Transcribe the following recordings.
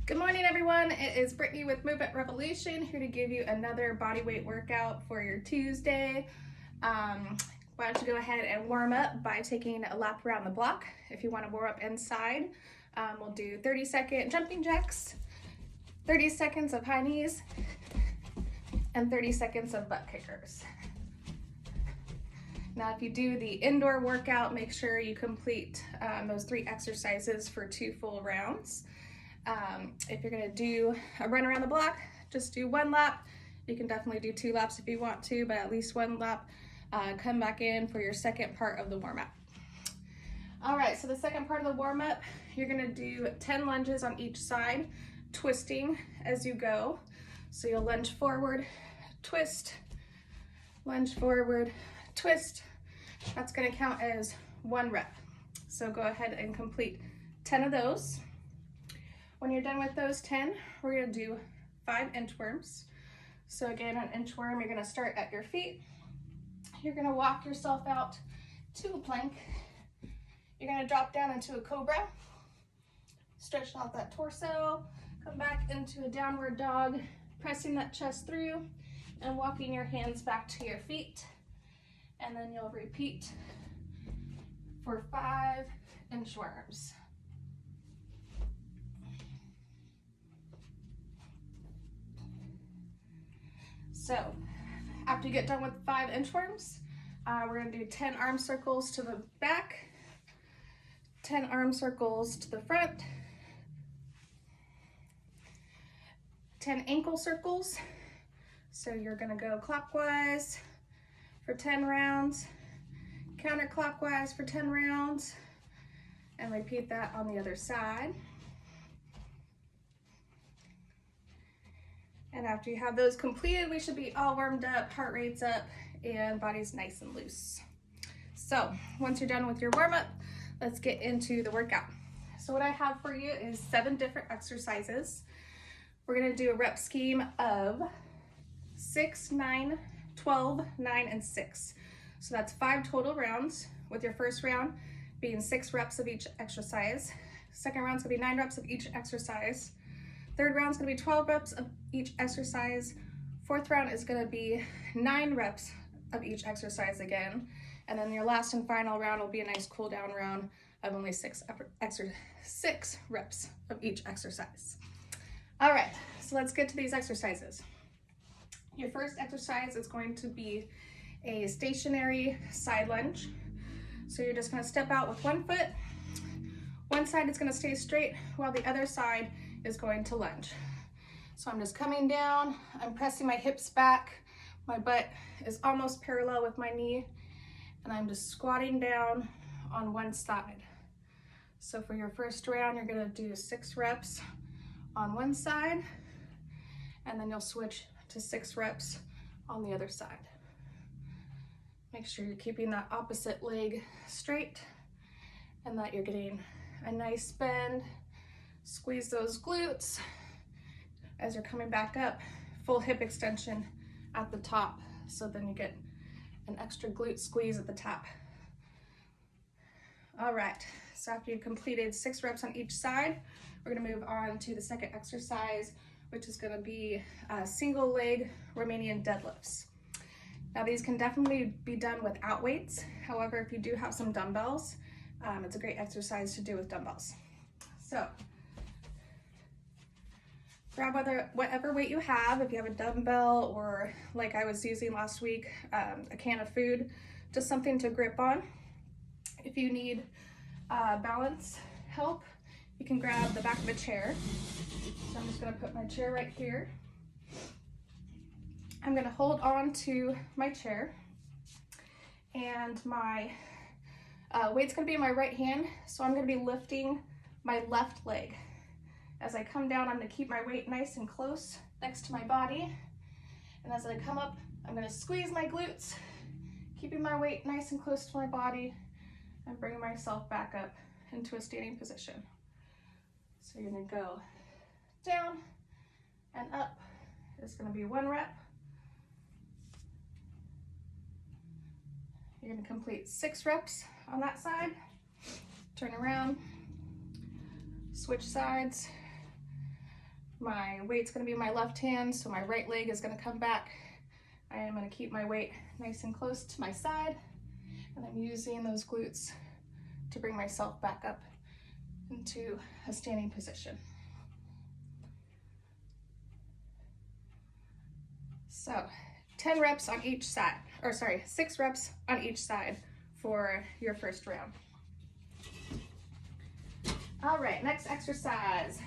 Good morning, everyone. It is Brittany with Movement Revolution, here to give you another body weight workout for your Tuesday. Why don't you go ahead and warm up by taking a lap around the block. If you want to warm up inside, we'll do 30-second jumping jacks, 30 seconds of high knees, and 30 seconds of butt kickers. Now, if you do the indoor workout, make sure you complete those 3 exercises for 2 full rounds. If you're gonna do a run around the block, just do 1 lap. You can definitely do 2 laps if you want to, but at least 1 lap. Come back in for your second part of the warm-up. All right, so the second part of the warm-up, you're gonna do 10 lunges on each side, twisting as you go. So you'll lunge forward, twist, lunge forward, twist. That's gonna count as 1 rep. So go ahead and complete 10 of those. When you're done with those 10, we're gonna do 5 inchworms. So again, an inchworm, you're gonna start at your feet. You're gonna walk yourself out to a plank. You're gonna drop down into a cobra, stretch out that torso, come back into a downward dog, pressing that chest through and walking your hands back to your feet. And then you'll repeat for 5 inchworms. So after you get done with 5 inchworms, we're gonna do 10 arm circles to the back, 10 arm circles to the front, 10 ankle circles. So you're gonna go clockwise for 10 rounds, counterclockwise for 10 rounds, and repeat that on the other side. And after you have those completed, we should be all warmed up, heart rate's up, and body's nice and loose. So once you're done with your warm-up, let's get into the workout. So what I have for you is 7 different exercises. We're gonna do a rep scheme of 6, 9, 12, 9, and 6. So that's 5 total rounds, with your first round being 6 reps of each exercise. Second round's gonna be 9 reps of each exercise. Third round's gonna be 12 reps of each exercise. Fourth round is gonna be 9 reps of each exercise again. And then your last and final round will be a nice cool down round of only 6 reps of each exercise. All right, so let's get to these exercises. Your first exercise is going to be a stationary side lunge. So you're just gonna step out with 1 foot. One side is gonna stay straight while the other side is going to lunge. So I'm just coming down, I'm pressing my hips back, my butt is almost parallel with my knee, and I'm just squatting down on one side. So for your first round, you're gonna do 6 reps on one side, and then you'll switch to 6 reps on the other side. Make sure you're keeping that opposite leg straight and that you're getting a nice bend. Squeeze those glutes as you're coming back up, full hip extension at the top, so then you get an extra glute squeeze at the top. All right, so after you've completed 6 reps on each side, we're gonna move on to the second exercise, which is gonna be single leg Romanian deadlifts. Now these can definitely be done without weights. However, if you do have some dumbbells, it's a great exercise to do with dumbbells. So grab whatever weight you have. If you have a dumbbell, or like I was using last week, a can of food, just something to grip on. If you need balance help, you can grab the back of a chair. So I'm just gonna put my chair right here. I'm gonna hold on to my chair, and my weight's gonna be in my right hand, so I'm gonna be lifting my left leg. As I come down, I'm gonna keep my weight nice and close next to my body. And as I come up, I'm gonna squeeze my glutes, keeping my weight nice and close to my body, and bring myself back up into a standing position. So you're gonna go down and up. It's gonna be 1 rep. You're gonna complete 6 reps on that side. Turn around, switch sides, My weight's gonna be my left hand, so my right leg is gonna come back. I am gonna keep my weight nice and close to my side, and I'm using those glutes to bring myself back up into a standing position. So 10 reps on each side, or sorry, 6 reps on each side for your first round. All right, next exercise,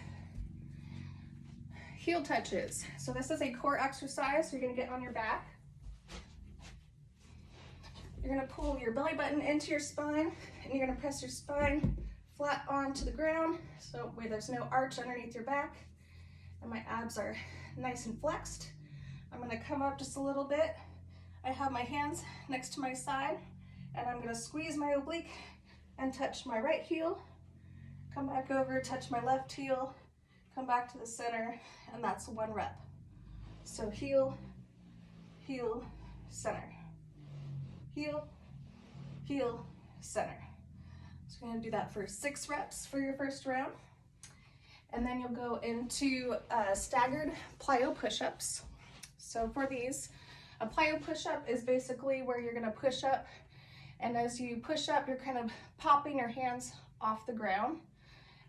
heel touches. So this is a core exercise. You're gonna get on your back. You're gonna pull your belly button into your spine, and you're gonna press your spine flat onto the ground, so where there's no arch underneath your back, and my abs are nice and flexed. I'm gonna come up just a little bit. I have my hands next to my side, and I'm gonna squeeze my oblique and touch my right heel, come back over, touch my left heel, come back to the center, and that's 1 rep. So heel, heel, center. Heel, heel, center. So we're gonna do that for 6 reps for your first round. And then you'll go into staggered plyo push-ups. So for these, a plyo push-up is basically where you're gonna push up, and as you push up, you're kind of popping your hands off the ground.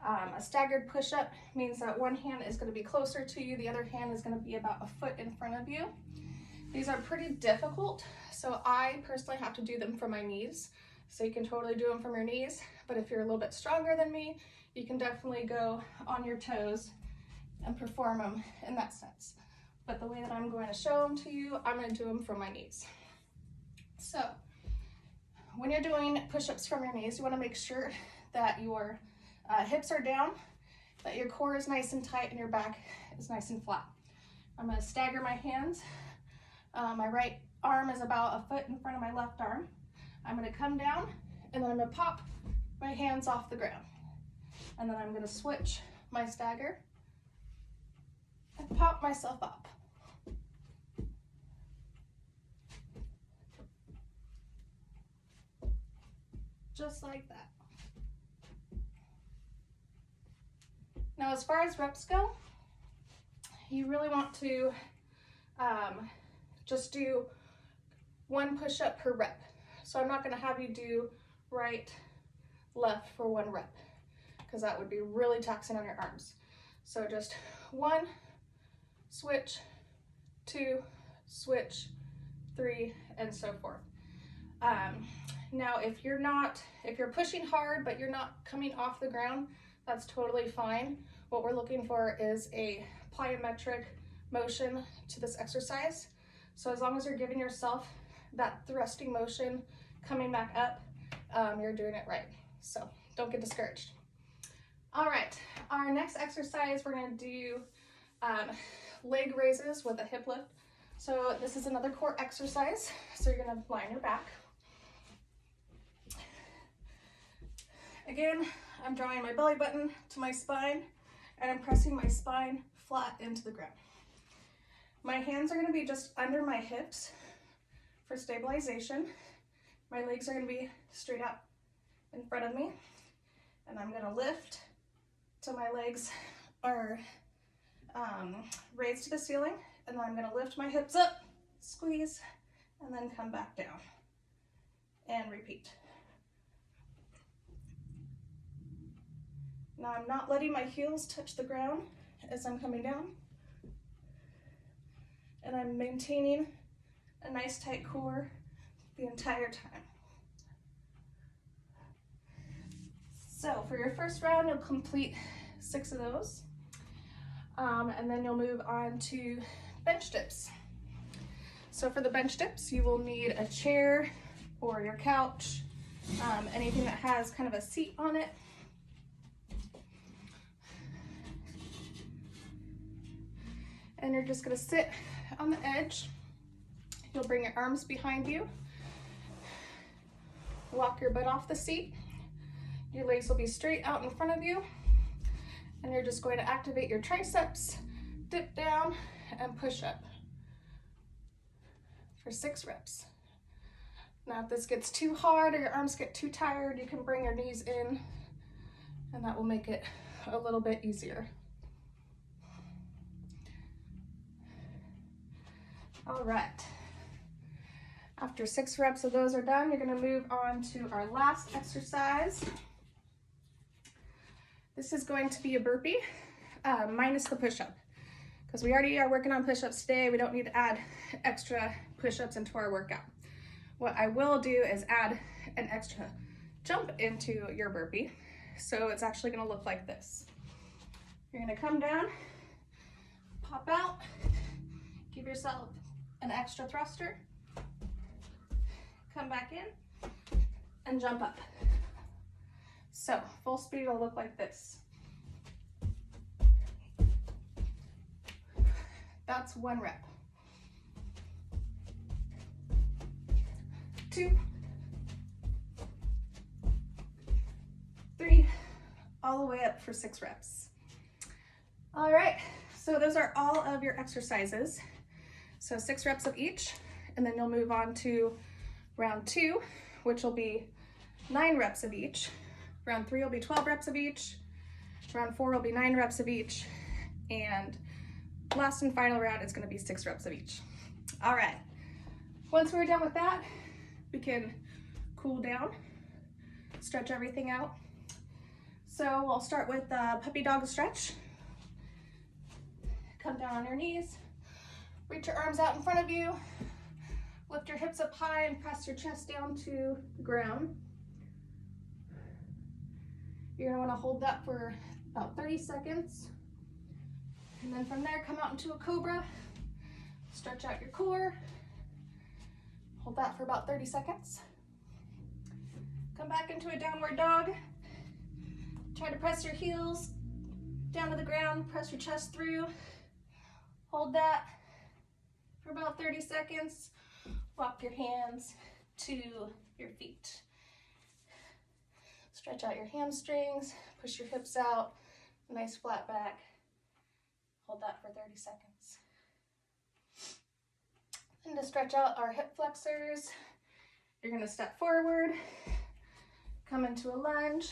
A staggered push-up means that one hand is gonna be closer to you, the other hand is gonna be about a foot in front of you. These are pretty difficult, so I personally have to do them from my knees. So you can totally do them from your knees, but if you're a little bit stronger than me, you can definitely go on your toes and perform them in that sense. But the way that I'm going to show them to you, I'm going to do them from my knees. So when you're doing push-ups from your knees, you want to make sure that your hips are down, that your core is nice and tight, and your back is nice and flat. I'm going to stagger my hands. My right arm is about a foot in front of my left arm. I'm going to come down, and then I'm going to pop my hands off the ground. And then I'm going to switch my stagger and pop myself up. Just like that. Now, as far as reps go, you really want to just do 1 push-up per rep. So I'm not going to have you do right, left for 1 rep, because that would be really taxing on your arms. So just 1, switch, 2, switch, 3, and so forth. Now, if you're pushing hard, but you're not coming off the ground, that's totally fine. What we're looking for is a plyometric motion to this exercise. So as long as you're giving yourself that thrusting motion coming back up, you're doing it right. So don't get discouraged. All right, our next exercise, we're gonna do leg raises with a hip lift. So this is another core exercise. So you're gonna lie on your back. Again, I'm drawing my belly button to my spine, and I'm pressing my spine flat into the ground. My hands are gonna be just under my hips for stabilization. My legs are gonna be straight out in front of me, and I'm gonna lift till my legs are raised to the ceiling, and then I'm gonna lift my hips up, squeeze, and then come back down, and repeat. Now I'm not letting my heels touch the ground as I'm coming down, and I'm maintaining a nice tight core the entire time. So for your first round, you'll complete 6 of those, and then you'll move on to bench dips. So for the bench dips, you will need a chair or your couch, anything that has kind of a seat on it. And you're just gonna sit on the edge. You'll bring your arms behind you, walk your butt off the seat. Your legs will be straight out in front of you, and you're just going to activate your triceps, dip down, and push up for 6 reps. Now, if this gets too hard or your arms get too tired, you can bring your knees in, and that will make it a little bit easier. All right. After 6 reps of those are done, you're gonna move on to our last exercise. This is going to be a burpee, minus the push-up. Because we already are working on push-ups today, we don't need to add extra push-ups into our workout. What I will do is add an extra jump into your burpee. So it's actually gonna look like this. You're gonna come down, pop out, give yourself an extra thruster, come back in, and jump up. So full speed will look like this. That's 1 rep. 2, 3, all the way up for 6 reps. All right, so those are all of your exercises. So 6 reps of each, and then you'll move on to round 2, which will be 9 reps of each. Round 3 will be 12 reps of each. Round 4 will be 9 reps of each. And last and final round is gonna be 6 reps of each. All right, once we're done with that, we can cool down, stretch everything out. So we'll start with the puppy dog stretch. Come down on your knees, reach your arms out in front of you, lift your hips up high and press your chest down to the ground. You're gonna wanna hold that for about 30 seconds. And then from there, come out into a Cobra, stretch out your core, hold that for about 30 seconds. Come back into a downward dog. Try to press your heels down to the ground, press your chest through. Hold that for about 30 seconds. Walk your hands to your feet. Stretch out your hamstrings, push your hips out, nice flat back. Hold that for 30 seconds. And to stretch out our hip flexors, you're gonna step forward, come into a lunge,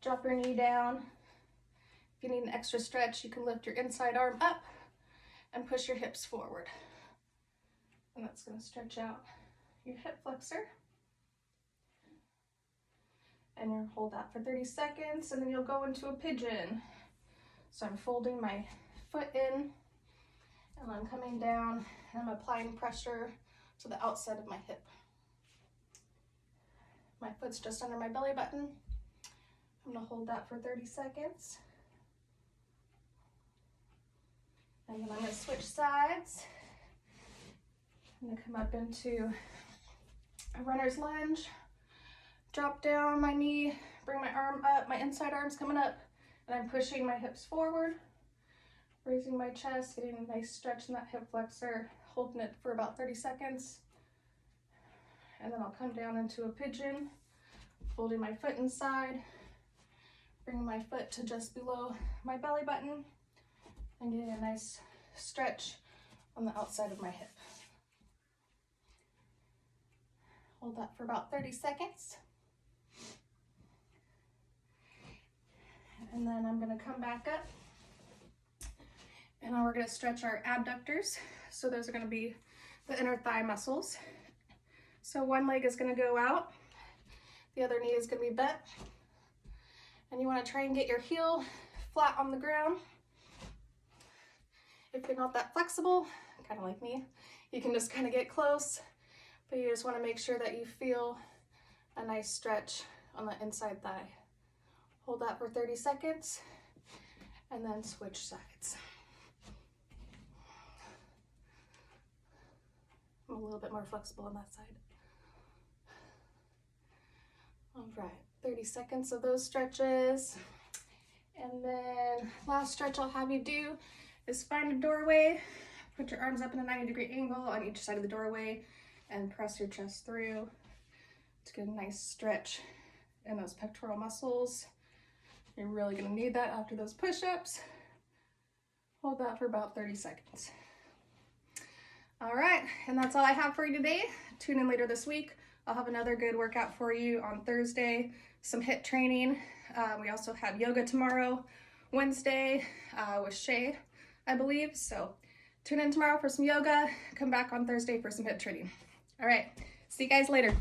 drop your knee down. If you need an extra stretch, you can lift your inside arm up and push your hips forward. And that's gonna stretch out your hip flexor. And you'll hold that for 30 seconds, and then you'll go into a pigeon. So I'm folding my foot in, and I'm coming down, and I'm applying pressure to the outside of my hip. My foot's just under my belly button. I'm gonna hold that for 30 seconds. And then I'm gonna switch sides. I'm gonna come up into a runner's lunge. Drop down my knee, bring my arm up, my inside arm's coming up, and I'm pushing my hips forward, raising my chest, getting a nice stretch in that hip flexor, holding it for about 30 seconds. And then I'll come down into a pigeon, folding my foot inside, bringing my foot to just below my belly button, and getting a nice stretch on the outside of my hip. Hold that for about 30 seconds. And then I'm gonna come back up, and now we're gonna stretch our abductors. So those are gonna be the inner thigh muscles. So one leg is gonna go out, the other knee is gonna be bent, and you wanna try and get your heel flat on the ground. If you're not that flexible, kind of like me, you can just kind of get close, but you just wanna make sure that you feel a nice stretch on the inside thigh. Hold that for 30 seconds, and then switch sides. I'm a little bit more flexible on that side. All right, 30 seconds of those stretches. And then last stretch I'll have you do is find a doorway, put your arms up in a 90-degree angle on each side of the doorway, and press your chest through to get a nice stretch in those pectoral muscles. You're really gonna need that after those push-ups. Hold that for about 30 seconds. All right, and that's all I have for you today. Tune in later this week. I'll have another good workout for you on Thursday, some HIIT training. We also have yoga tomorrow, Wednesday, with Shay, I believe. So Tune in tomorrow for some yoga. Come back on Thursday for some hip training. All right, see you guys later.